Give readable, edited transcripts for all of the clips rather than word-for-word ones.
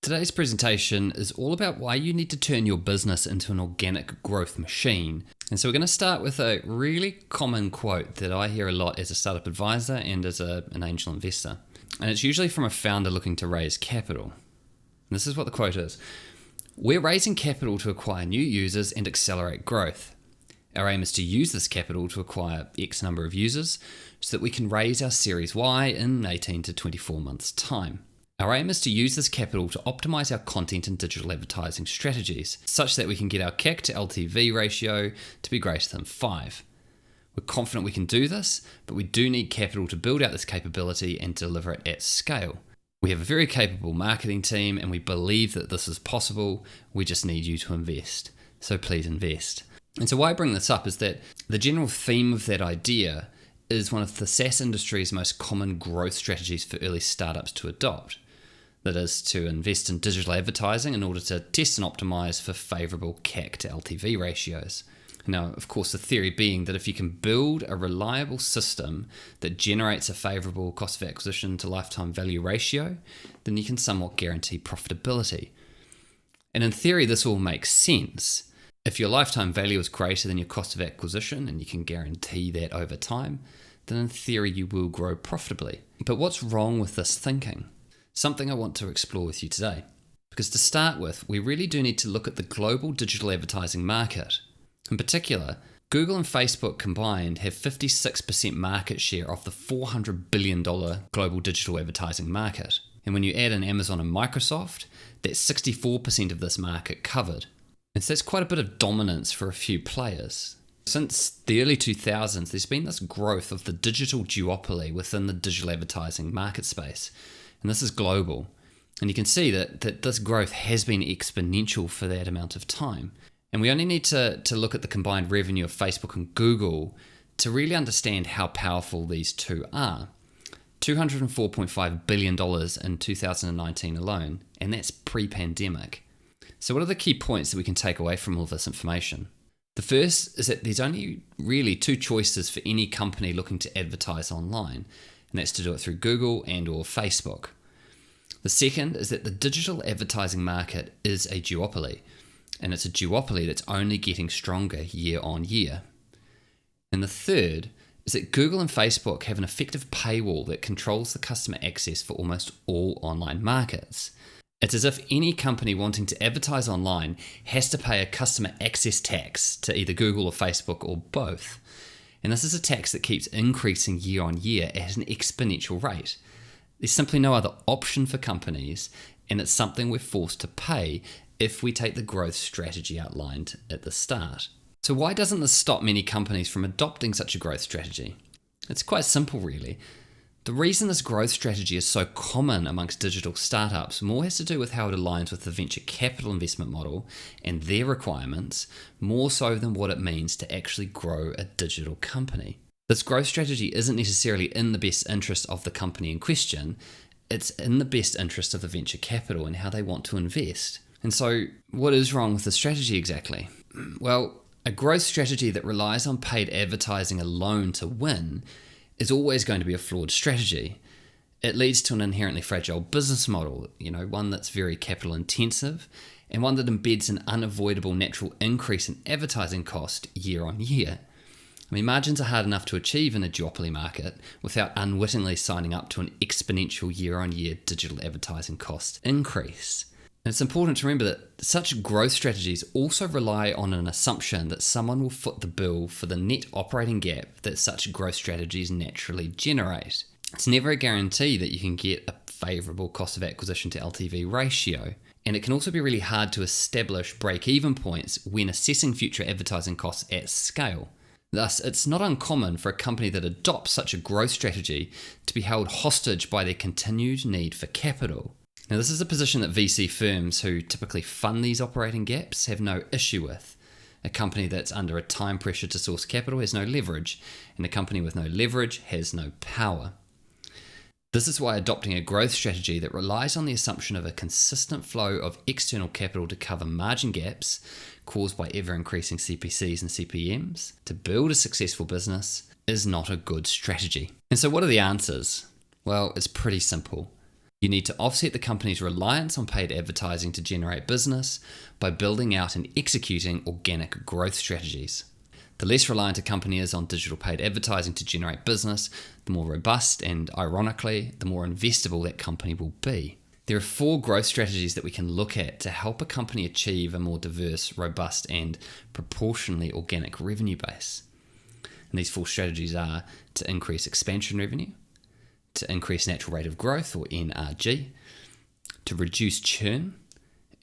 Today's presentation is all about why you need to turn your business into an organic growth machine. And so we're going to start with a really common quote that I hear a lot as a startup advisor and as an angel investor. And it's usually from a founder looking to raise capital. And this is what the quote is. We're raising capital to acquire new users and accelerate growth. Our aim is to use this capital to acquire X number of users so that we can raise our Series Y in 18 to 24 months' time. Our aim is to use this capital to optimize our content and digital advertising strategies, such that we can get our CAC to LTV ratio to be greater than 5. We're confident we can do this, but we do need capital to build out this capability and deliver it at scale. We have a very capable marketing team and we believe that this is possible. We just need you to invest. So please invest. And so why I bring this up is that the general theme of that idea is one of the SaaS industry's most common growth strategies for early startups to adopt. That is to invest in digital advertising in order to test and optimize for favorable CAC to LTV ratios. Now, of course, the theory being that if you can build a reliable system that generates a favorable cost of acquisition to lifetime value ratio, then you can somewhat guarantee profitability. And in theory, this all makes sense. If your lifetime value is greater than your cost of acquisition and you can guarantee that over time, then in theory you will grow profitably. But what's wrong with this thinking? Something I want to explore with you today. Because to start with, we really do need to look at the global digital advertising market. In particular, Google and Facebook combined have 56% market share of the $400 billion global digital advertising market. And when you add in Amazon and Microsoft, that's 64% of this market covered. And so that's quite a bit of dominance for a few players. Since the early 2000s, there's been this growth of the digital duopoly within the digital advertising market space. And this is global. And you can see that this growth has been exponential for that amount of time. And we only need to look at the combined revenue of Facebook and Google to really understand how powerful these two are. $204.5 billion in 2019 alone, and that's pre-pandemic. So what are the key points that we can take away from all this information? The first is that there's only really two choices for any company looking to advertise online, and that's to do it through Google and or Facebook. The second is that the digital advertising market is a duopoly, and it's a duopoly that's only getting stronger year on year. And the third is that Google and Facebook have an effective paywall that controls the customer access for almost all online markets. It's as if any company wanting to advertise online has to pay a customer access tax to either Google or Facebook or both. And this is a tax that keeps increasing year on year at an exponential rate. There's simply no other option for companies, and it's something we're forced to pay if we take the growth strategy outlined at the start. So why doesn't this stop many companies from adopting such a growth strategy? It's quite simple, really. The reason this growth strategy is so common amongst digital startups more has to do with how it aligns with the venture capital investment model and their requirements, more so than what it means to actually grow a digital company. This growth strategy isn't necessarily in the best interest of the company in question, it's in the best interest of the venture capital and how they want to invest. And so, what is wrong with the strategy exactly? Well, a growth strategy that relies on paid advertising alone to win is always going to be a flawed strategy. It leads to an inherently fragile business model, one that's very capital intensive and one that embeds an unavoidable natural increase in advertising cost year on year. Margins are hard enough to achieve in a duopoly market without unwittingly signing up to an exponential year on year digital advertising cost increase. And it's important to remember that such growth strategies also rely on an assumption that someone will foot the bill for the net operating gap that such growth strategies naturally generate. It's never a guarantee that you can get a favourable cost of acquisition to LTV ratio, and it can also be really hard to establish break-even points when assessing future advertising costs at scale. Thus, it's not uncommon for a company that adopts such a growth strategy to be held hostage by their continued need for capital. Now, this is a position that VC firms who typically fund these operating gaps have no issue with. A company that's under a time pressure to source capital has no leverage, and a company with no leverage has no power. This is why adopting a growth strategy that relies on the assumption of a consistent flow of external capital to cover margin gaps caused by ever-increasing CPCs and CPMs to build a successful business is not a good strategy. And so what are the answers? Well, it's pretty simple. You need to offset the company's reliance on paid advertising to generate business by building out and executing organic growth strategies. The less reliant a company is on digital paid advertising to generate business, the more robust and, ironically, the more investable that company will be. There are 4 growth strategies that we can look at to help a company achieve a more diverse, robust, and proportionally organic revenue base. And these 4 strategies are to increase expansion revenue, to increase natural rate of growth, or NRG, to reduce churn,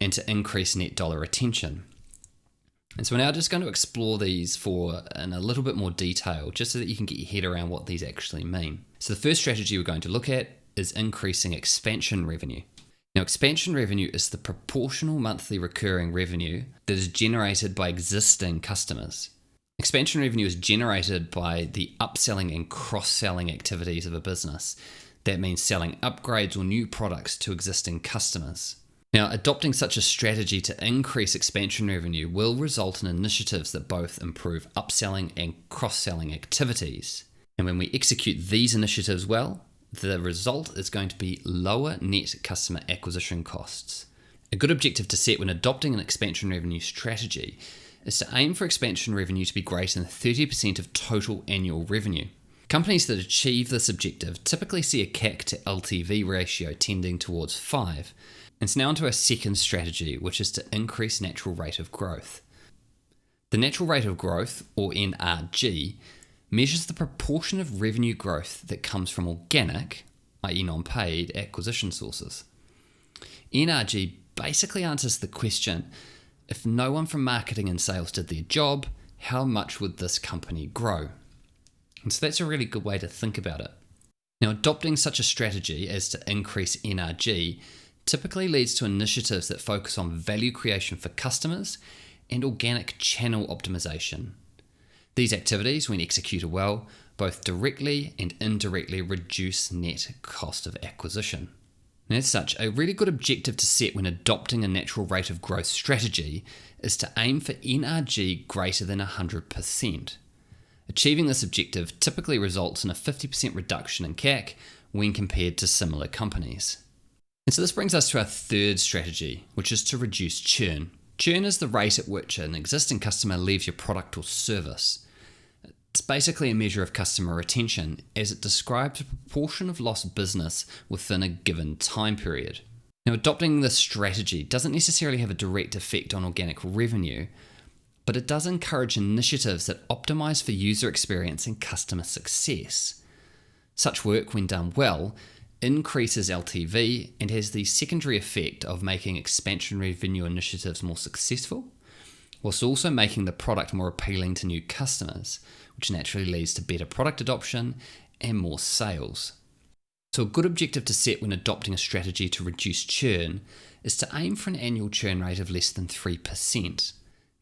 and to increase net dollar retention. And so we're now just going to explore these 4 in a little bit more detail, just so that you can get your head around what these actually mean. So the first strategy we're going to look at is increasing expansion revenue. Now, expansion revenue is the proportional monthly recurring revenue that is generated by existing customers. Expansion revenue is generated by the upselling and cross-selling activities of a business. That means selling upgrades or new products to existing customers. Now, adopting such a strategy to increase expansion revenue will result in initiatives that both improve upselling and cross-selling activities. And when we execute these initiatives well, the result is going to be lower net customer acquisition costs. A good objective to set when adopting an expansion revenue strategy is to aim for expansion revenue to be greater than 30% of total annual revenue. Companies that achieve this objective typically see a CAC to LTV ratio tending towards 5. And so now onto our second strategy, which is to increase natural rate of growth. The natural rate of growth, or NRG, measures the proportion of revenue growth that comes from organic, i.e. non-paid, acquisition sources. NRG basically answers the question, if no one from marketing and sales did their job, how much would this company grow? And so that's a really good way to think about it. Now, adopting such a strategy as to increase NRG typically leads to initiatives that focus on value creation for customers and organic channel optimization. These activities, when executed well, both directly and indirectly reduce net cost of acquisition. And as such, a really good objective to set when adopting a natural rate of growth strategy is to aim for NRG greater than 100%. Achieving this objective typically results in a 50% reduction in CAC when compared to similar companies. And so this brings us to our third strategy, which is to reduce churn. Churn is the rate at which an existing customer leaves your product or service. It's basically a measure of customer retention, as it describes a proportion of lost business within a given time period. Now, adopting this strategy doesn't necessarily have a direct effect on organic revenue, but it does encourage initiatives that optimize for user experience and customer success. Such work, when done well, increases LTV and has the secondary effect of making expansion revenue initiatives more successful, whilst also making the product more appealing to new customers, which naturally leads to better product adoption and more sales. So a good objective to set when adopting a strategy to reduce churn is to aim for an annual churn rate of less than 3%.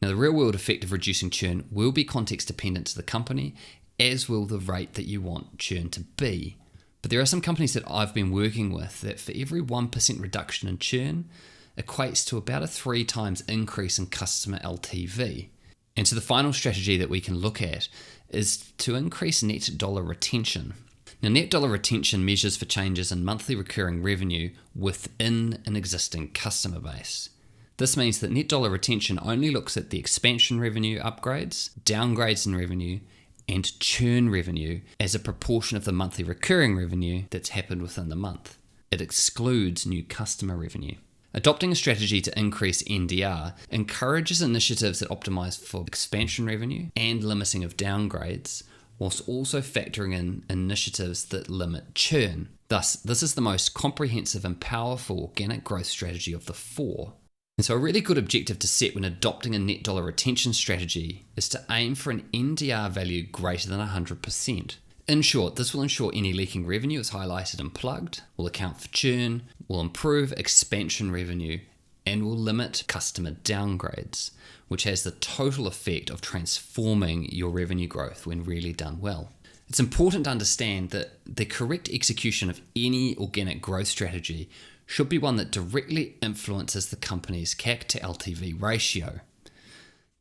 Now, the real-world effect of reducing churn will be context dependent to the company, as will the rate that you want churn to be. But there are some companies that I've been working with that for every 1% reduction in churn equates to about a 3 times increase in customer LTV. And so the final strategy that we can look at is to increase net dollar retention. Now, net dollar retention measures for changes in monthly recurring revenue within an existing customer base. This means that net dollar retention only looks at the expansion revenue upgrades, downgrades in revenue, and churn revenue as a proportion of the monthly recurring revenue that's happened within the month. It excludes new customer revenue. Adopting a strategy to increase NDR encourages initiatives that optimize for expansion revenue and limiting of downgrades, whilst also factoring in initiatives that limit churn. Thus, this is the most comprehensive and powerful organic growth strategy of the 4. And so a really good objective to set when adopting a net dollar retention strategy is to aim for an NDR value greater than 100%. In short, this will ensure any leaking revenue is highlighted and plugged, will account for churn, will improve expansion revenue, and will limit customer downgrades, which has the total effect of transforming your revenue growth when really done well. It's important to understand that the correct execution of any organic growth strategy should be one that directly influences the company's CAC to LTV ratio.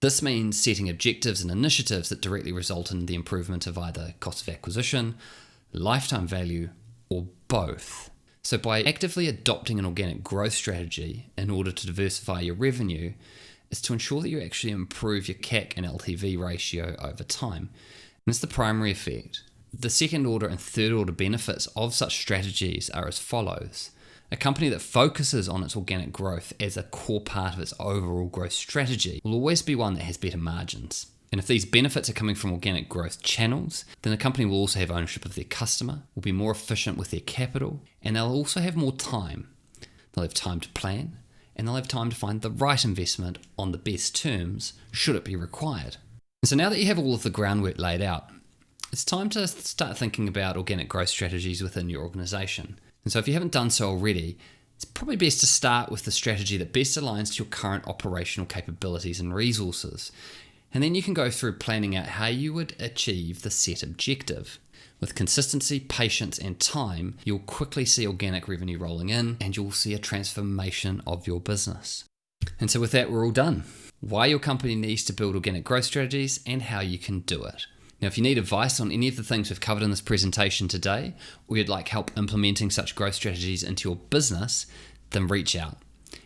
This means setting objectives and initiatives that directly result in the improvement of either cost of acquisition, lifetime value, or both. So by actively adopting an organic growth strategy in order to diversify your revenue, is to ensure that you actually improve your CAC and LTV ratio over time. And it's the primary effect. The second order and third order benefits of such strategies are as follows. A company that focuses on its organic growth as a core part of its overall growth strategy will always be one that has better margins. And if these benefits are coming from organic growth channels, then the company will also have ownership of their customer, will be more efficient with their capital, and they'll also have more time. They'll have time to plan, and they'll have time to find the right investment on the best terms, should it be required. And so now that you have all of the groundwork laid out, it's time to start thinking about organic growth strategies within your organization. And so if you haven't done so already, it's probably best to start with the strategy that best aligns to your current operational capabilities and resources. And then you can go through planning out how you would achieve the set objective. With consistency, patience, and time, you'll quickly see organic revenue rolling in, and you'll see a transformation of your business. And so with that, we're all done. Why your company needs to build organic growth strategies and how you can do it. Now, if you need advice on any of the things we've covered in this presentation today, or you'd like help implementing such growth strategies into your business, then reach out.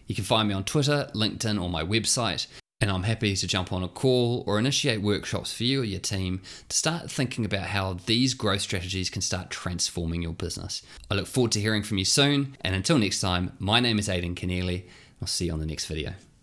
You can find me on Twitter, LinkedIn, or my website, and I'm happy to jump on a call or initiate workshops for you or your team to start thinking about how these growth strategies can start transforming your business. I look forward to hearing from you soon, and until next time, my name is Aidan Keneally. I'll see you on the next video.